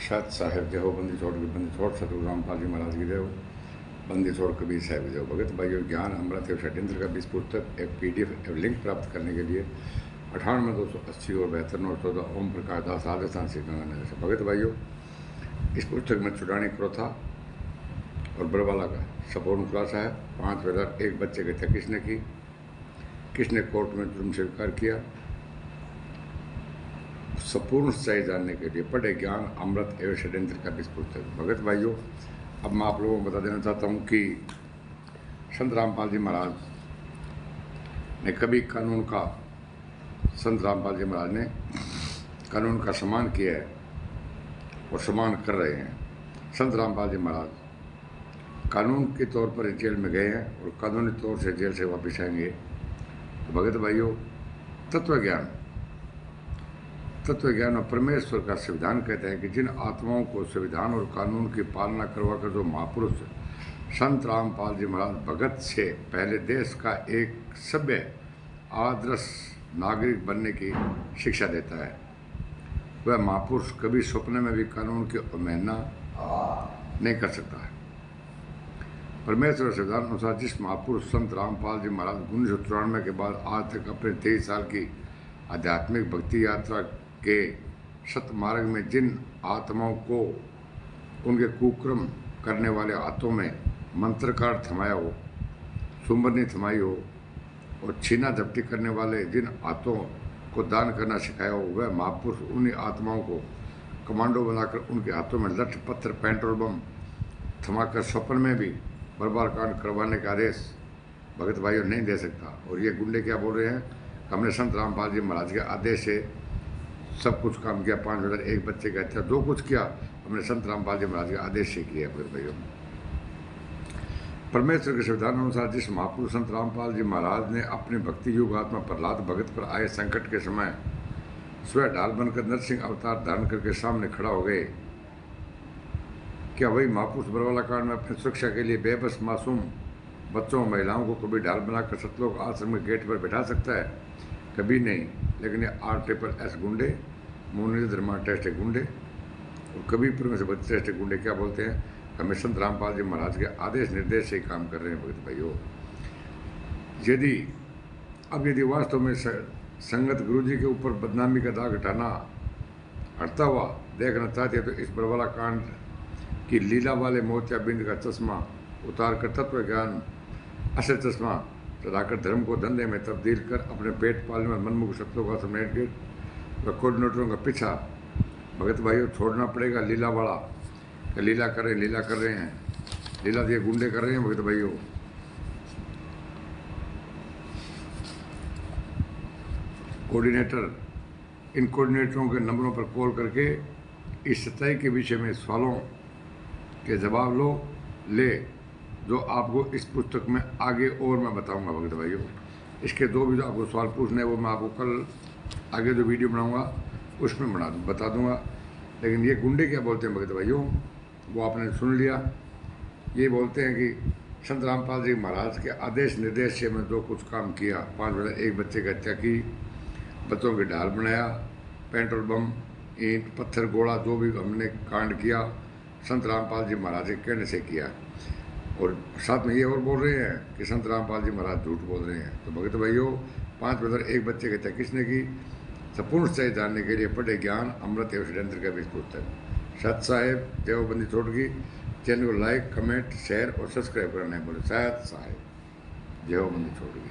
सत साहेब देहो बंदी छोड़ सतगुरु रामपाल जी महाराज की देव बंदी छोड़ कबीर साहब देव भगत भाइयों ज्ञान अमृत एवं षड्यंत्र का 20 पुस्तक एक PDF एवं लिंक प्राप्त करने के लिए 98 280 और 72 और 14 ओम प्रकाश दास राजस्थान से गंगानगर से। भगत भाइयों, इस पुस्तक में चुड़ानी क्रोथा और बड़वाला का संपूर्ण खुलासा है। 5 वेदर एक बच्चे की हत्या किसने कोर्ट में जुर्म स्वीकार किया, संपूर्ण सच्चाई जानने के लिए पढ़े ज्ञान अमृत एवं षड्यंत्र का 20 पुस्तक। भगत भाइयों, अब मैं आप लोगों को बता देना चाहता हूँ कि संत रामपाल जी महाराज ने कभी संत रामपाल जी महाराज ने कानून का सम्मान किया है और सम्मान कर रहे हैं। संत रामपाल जी महाराज कानून के तौर पर जेल में गए हैं और कानूनी तौर से जेल से वापस आएंगे। तो भगत भाइयों, तत्व ज्ञान और परमेश्वर का संविधान कहता है कि जिन आत्माओं को संविधान और कानून की पालना करवाकर जो महापुरुष संत रामपाल जी महाराज भगत से पहले देश का एक सभ्य आदर्श नागरिक बनने की शिक्षा देता है, वह महापुरुष कभी सपने में भी कानून की अवहेलना नहीं कर सकता है। परमेश्वर संविधान अनुसार जिस महापुरुष संत रामपाल जी महाराज 1993 के बाद आज तक अपने 23 साल की आध्यात्मिक भक्ति यात्रा के सतमार्ग में जिन आत्माओं को उनके कुकर्म करने वाले हाथों में मंत्रकार थमाया हो, सुंबरनी थमाई हो और छीना झपटी करने वाले जिन हाथों को दान करना सिखाया हो, वह महापुरुष उन्हीं आत्माओं को कमांडो बनाकर उनके हाथों में लठ पत्थर पेट्रोल बम थमाकर स्वप्न में भी बर्बाद कांड करवाने का आदेश भगत भाइयों नहीं दे सकता। और ये गुंडे क्या बोल रहे हैं, हमने संत रामपाल जी महाराज के आदेश से सब कुछ काम किया, 5 वेदर एक बच्चे का हत्या, जो कुछ किया हमने संत रामपाल जी महाराज के आदेश से किया। भगत भाइयों, परमेश्वर के संविधान अनुसार जिस महापुरुष संत रामपाल जी महाराज ने अपने भक्ति युग आत्मा प्रहलाद भगत पर आए संकट के समय स्वयं ढाल बनकर नरसिंह अवतार धारण करके सामने खड़ा हो गए, क्या वही महापुरुष बरवाला कांड में अपनी सुरक्षा के लिए बेबस मासूम बच्चों और महिलाओं को कभी ढाल बनाकर सतलोक आश्रम के गेट पर बैठा सकता है? कभी नहीं। लेकिन ये RSS गुंडे, मोनिल धर्मा टेस्ट गुंडे और कभी परमेश्वर टेस्ट गुंडे क्या बोलते हैं, हमें संत रामपाल जी महाराज के आदेश निर्देश से ही काम कर रहे हैं। भगत भाइयों, यदि वास्तव में संगत गुरु जी के ऊपर बदनामी का दाग हटता हुआ देखना चाहते हैं तो इस बरवाला कांड की लीला वाले मोतियाबिंद का चश्मा उतार कर तत्व ज्ञान असर चश्मा चढ़ाकर धर्म को धंधे में तब्दील कर अपने पेट पालने में मनमुख शत्रुओं का समेट व कोऑर्डिनेटरों का पीछा भगत भाइयों छोड़ना पड़ेगा। लीला वाला लीला कर रहे हैं, लीला दिए गुंडे कर रहे हैं। भगत भाइयों, इन कोऑर्डिनेटरों के नंबरों पर कॉल करके इस सच्चाई के विषय में सवालों के जवाब ले जो आपको इस पुस्तक में आगे और मैं बताऊंगा। भगत भाइयों, इसके 2 भी जो आपको सवाल पूछने हैं वो मैं आपको कल आगे जो वीडियो बनाऊंगा उसमें बता दूंगा। लेकिन ये गुंडे क्या बोलते हैं भगत भाइयों, वो आपने सुन लिया। ये बोलते हैं कि संत रामपाल जी महाराज के आदेश निर्देश से मैं जो कुछ काम किया, 5 वेदर एक बच्चे की हत्या की, बच्चों की ढाल बनाया, पेट्रोल बम ईंट पत्थर गोला जो भी हमने कांड किया संत रामपाल जी महाराज के कहने से किया। और साथ में ये और बोल रहे हैं कि संत रामपाल जी महाराज झूठ बोल रहे हैं। तो भगत भाइयों, 5 वेदर एक बच्चे की हत्या किसने की, संपूर्ण सच्चाई जानने के लिए पढ़े ज्ञान अमृत एवं षड्यंत्र का 20 पुस्तक। सत साहेब देवबंदी छोड़गी। चैनल को लाइक कमेंट शेयर और सब्सक्राइब करना है बोले। सत साहेब देवबंदी छोड़गी।